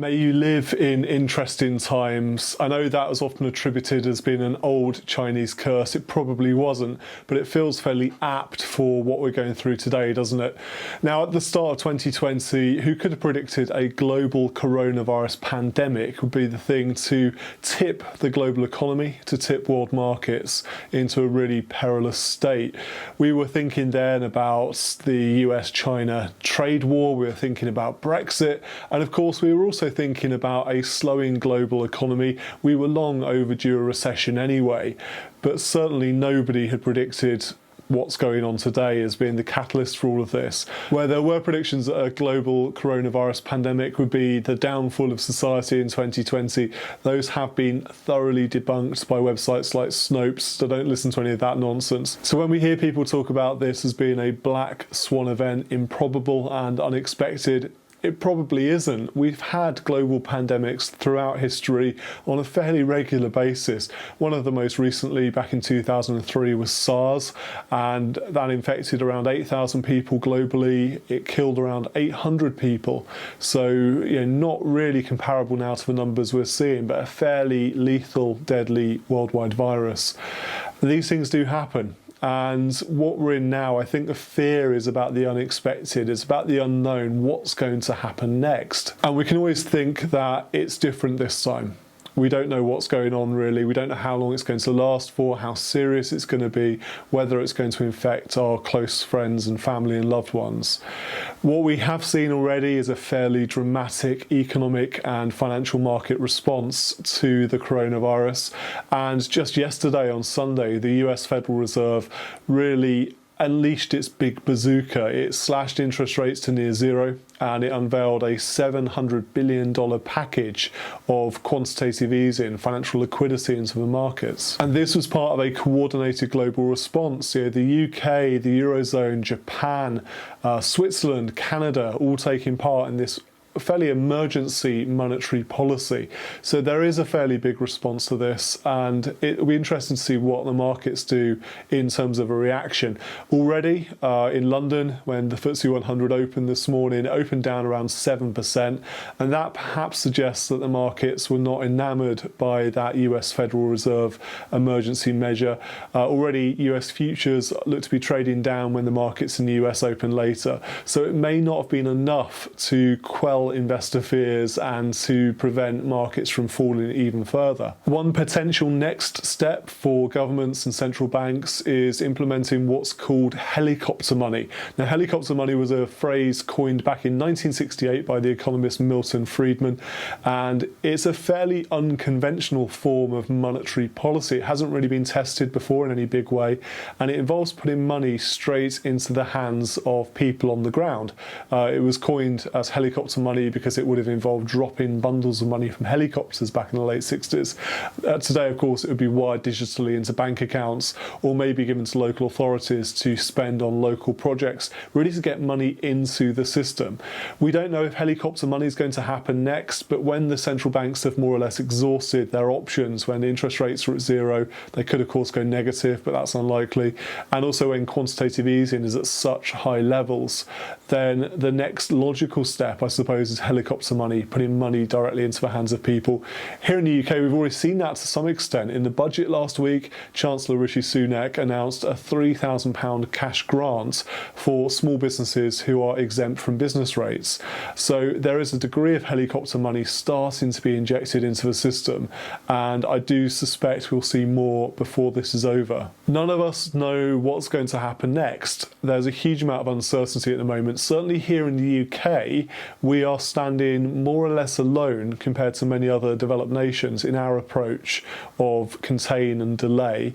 May you live in interesting times. I know that was often attributed as being an old Chinese curse. It probably wasn't, but it feels fairly apt for what we're going through today, doesn't it? Now, at the start of 2020, who could have predicted a global coronavirus pandemic would be the thing to tip the global economy, to tip world markets into a really perilous state? We were thinking then about the US-China trade war, we were thinking about Brexit, and of course we were also thinking about a slowing global economy. We were long overdue a recession anyway, but certainly nobody had predicted what's going on today as being the catalyst for all of this. Where there were predictions that a global coronavirus pandemic would be the downfall of society in 2020, those have been thoroughly debunked by websites like Snopes, so don't listen to any of that nonsense. So when we hear people talk about this as being a black swan event, improbable and unexpected, it probably isn't. We've had global pandemics throughout history on a fairly regular basis. One of the most recently, back in 2003, was SARS, and that infected around 8,000 people globally. It killed around 800 people. So, not really comparable now to the numbers we're seeing, but a fairly lethal, deadly worldwide virus. These things do happen. And what we're in now, I think the fear is about the unexpected. It's about the unknown, what's going to happen next. And we can always think that it's different this time. We don't know what's going on really. We don't know how long it's going to last for, how serious it's going to be, whether it's going to infect our close friends and family and loved ones. What we have seen already is a fairly dramatic economic and financial market response to the coronavirus. And just yesterday on Sunday, the US Federal Reserve really unleashed its big bazooka. It slashed interest rates to near zero, and it unveiled a $700 billion package of quantitative easing, financial liquidity into the markets. And this was part of a coordinated global response. The UK, the Eurozone, Japan, Switzerland, Canada, all taking part in this fairly emergency monetary policy. So there is a fairly big response to this, and it'll be interesting to see what the markets do in terms of a reaction. Already in London, when the FTSE 100 opened this morning, it opened down around 7%, and that perhaps suggests that the markets were not enamoured by that US Federal Reserve emergency measure. Already US futures look to be trading down when the markets in the US open later. So it may not have been enough to quell investor fears and to prevent markets from falling even further. One potential next step for governments and central banks is implementing what's called helicopter money. Now, helicopter money was a phrase coined back in 1968 by the economist Milton Friedman, and it's a fairly unconventional form of monetary policy. It hasn't really been tested before in any big way, and it involves putting money straight into the hands of people on the ground. It was coined as helicopter money because it would have involved dropping bundles of money from helicopters back in the late 60s. Today, of course, it would be wired digitally into bank accounts, or maybe given to local authorities to spend on local projects, really to get money into the system. We don't know if helicopter money is going to happen next, but when the central banks have more or less exhausted their options, when the interest rates are at zero, they could of course go negative, but that's unlikely. And also when quantitative easing is at such high levels, then the next logical step, I suppose, is helicopter money, putting money directly into the hands of people. Here in the UK, we've already seen that to some extent. In the budget last week, Chancellor Rishi Sunak announced a £3,000 cash grant for small businesses who are exempt from business rates. So there is a degree of helicopter money starting to be injected into the system, and I do suspect we'll see more before this is over. None of us know what's going to happen next. There's a huge amount of uncertainty at the moment. Certainly here in the UK, we are standing more or less alone compared to many other developed nations in our approach of contain and delay.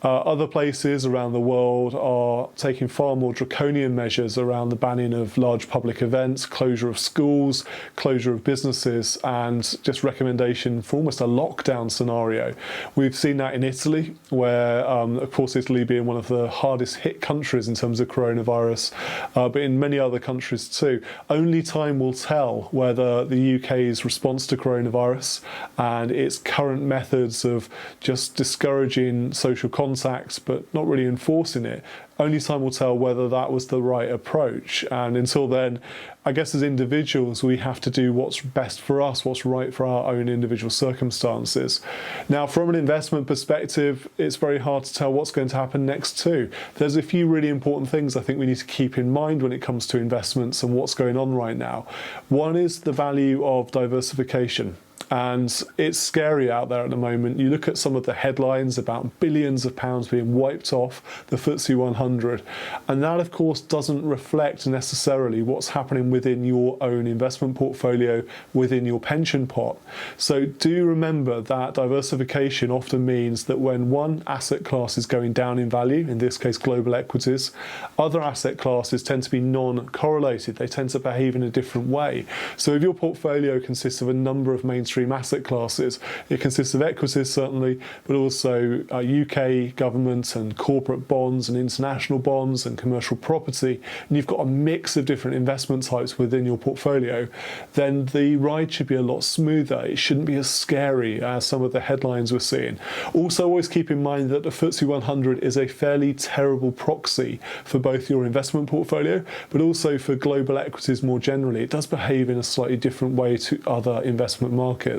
Other places around the world are taking far more draconian measures around the banning of large public events, closure of schools, closure of businesses, and just recommendation for almost a lockdown scenario. We've seen that in Italy, where, of course, Italy being one of the hardest hit countries in terms of coronavirus, but in many other countries too. Only time will tell whether the UK's response to coronavirus and its current methods of just discouraging social contact but not really enforcing it only time will tell whether that was the right approach. And until then, I guess as individuals, we have to do what's best for us, what's right for our own individual circumstances. Now, from an investment perspective, it's very hard to tell what's going to happen next too. There's a few really important things I think we need to keep in mind when it comes to investments and what's going on right now. One is the value of diversification. And it's scary out there at the moment. You look at some of the headlines about billions of pounds being wiped off the FTSE 100, and that of course doesn't reflect necessarily what's happening within your own investment portfolio, within your pension pot. So do remember that diversification often means that when one asset class is going down in value, in this case global equities, other asset classes tend to be non-correlated. They tend to behave in a different way. So if your portfolio consists of a number of mainstream asset classes, it consists of equities certainly, but also UK government and corporate bonds and international bonds and commercial property, and you've got a mix of different investment types within your portfolio, then the ride should be a lot smoother. It shouldn't be as scary as some of the headlines we're seeing. Also, always keep in mind that the FTSE 100 is a fairly terrible proxy for both your investment portfolio, but also for global equities more generally. It does behave in a slightly different way to other investment markets.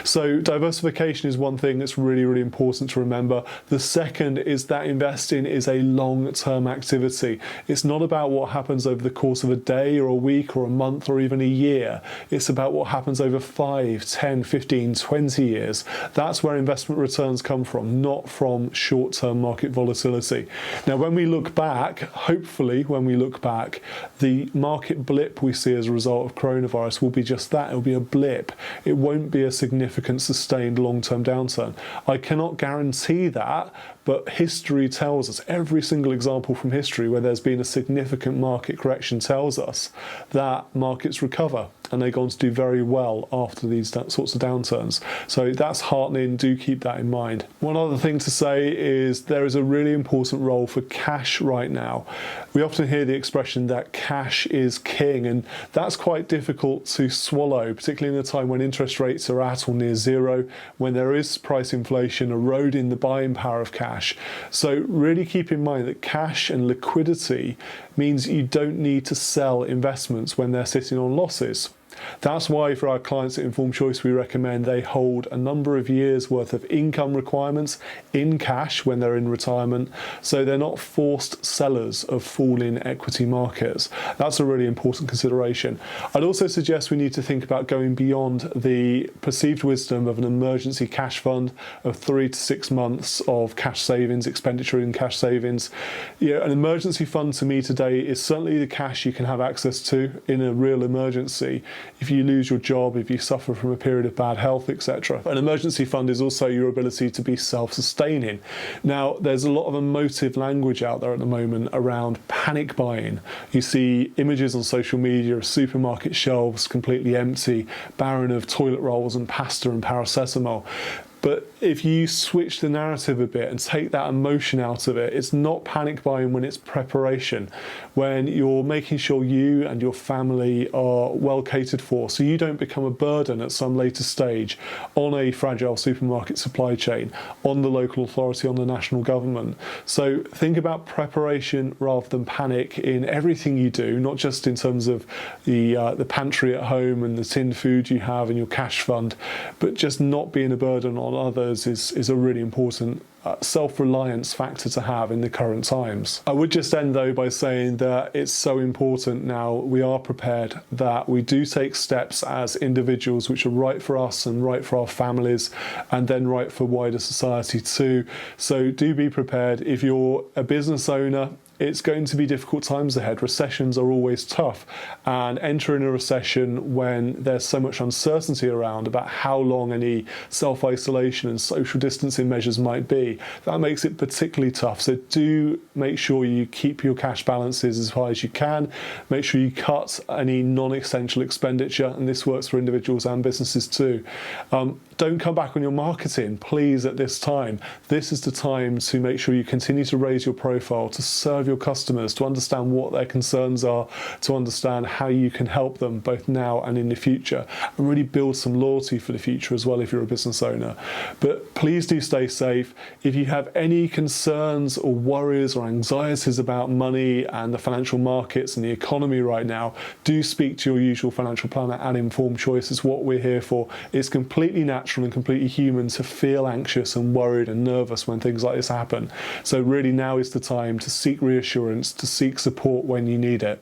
So diversification is one thing that's really, really important to remember. The second is that investing is a long-term activity. It's not about what happens over the course of a day or a week or a month or even a year. It's about what happens over 5, 10, 15, 20 years. That's where investment returns come from, not from short-term market volatility. Now, when we look back, hopefully when we look back, the market blip we see as a result of coronavirus will be just that. It'll be a blip. It won't be a significant sustained long-term downturn. I cannot guarantee that, but history tells us, every single example from history where there's been a significant market correction tells us that markets recover and they go on to do very well after these sorts of downturns. So that's heartening, do keep that in mind. One other thing to say is there is a really important role for cash right now. We often hear the expression that cash is king, and that's quite difficult to swallow, particularly in a time when interest rates are at or near zero, when there is price inflation eroding the buying power of cash. So really keep in mind that cash and liquidity means you don't need to sell investments when they're sitting on losses. That's why for our clients at Informed Choice we recommend they hold a number of years worth of income requirements in cash when they're in retirement, so they're not forced sellers of falling equity markets. That's a really important consideration. I'd also suggest we need to think about going beyond the perceived wisdom of an emergency cash fund of 3 to 6 months of cash savings, expenditure in cash savings. An emergency fund to me today is certainly the cash you can have access to in a real emergency. If you lose your job, if you suffer from a period of bad health, etc. An emergency fund is also your ability to be self-sustaining. Now, there's a lot of emotive language out there at the moment around panic buying. You see images on social media of supermarket shelves completely empty, barren of toilet rolls and pasta and paracetamol. But if you switch the narrative a bit and take that emotion out of it, it's not panic buying when it's preparation, when you're making sure you and your family are well catered for, so you don't become a burden at some later stage on a fragile supermarket supply chain, on the local authority, on the national government. So think about preparation rather than panic in everything you do, not just in terms of the pantry at home and the tinned food you have in your cash fund, but just not being a burden on others is a really important self-reliance factor to have in the current times. I would just end though by saying that it's so important now we are prepared, that we do take steps as individuals which are right for us and right for our families and then right for wider society too. So do be prepared. If you're a business owner, it's going to be difficult times ahead. Recessions are always tough, and entering a recession when there's so much uncertainty around about how long any self-isolation and social distancing measures might be, that makes it particularly tough. So do make sure you keep your cash balances as high as you can. Make sure you cut any non-essential expenditure, and this works for individuals and businesses too. Don't come back on your marketing, please, at this time. This is the time to make sure you continue to raise your profile, to serve your customers, to understand what their concerns are, to understand how you can help them both now and in the future, and really build some loyalty for the future as well if you're a business owner. But please do stay safe. If you have any concerns or worries or anxieties about money and the financial markets and the economy right now, do speak to your usual financial planner and Informed Choice. Is what we're here for. It's completely natural and completely human to feel anxious and worried and nervous when things like this happen. So really now is the time to seek reassurance, to seek support when you need it.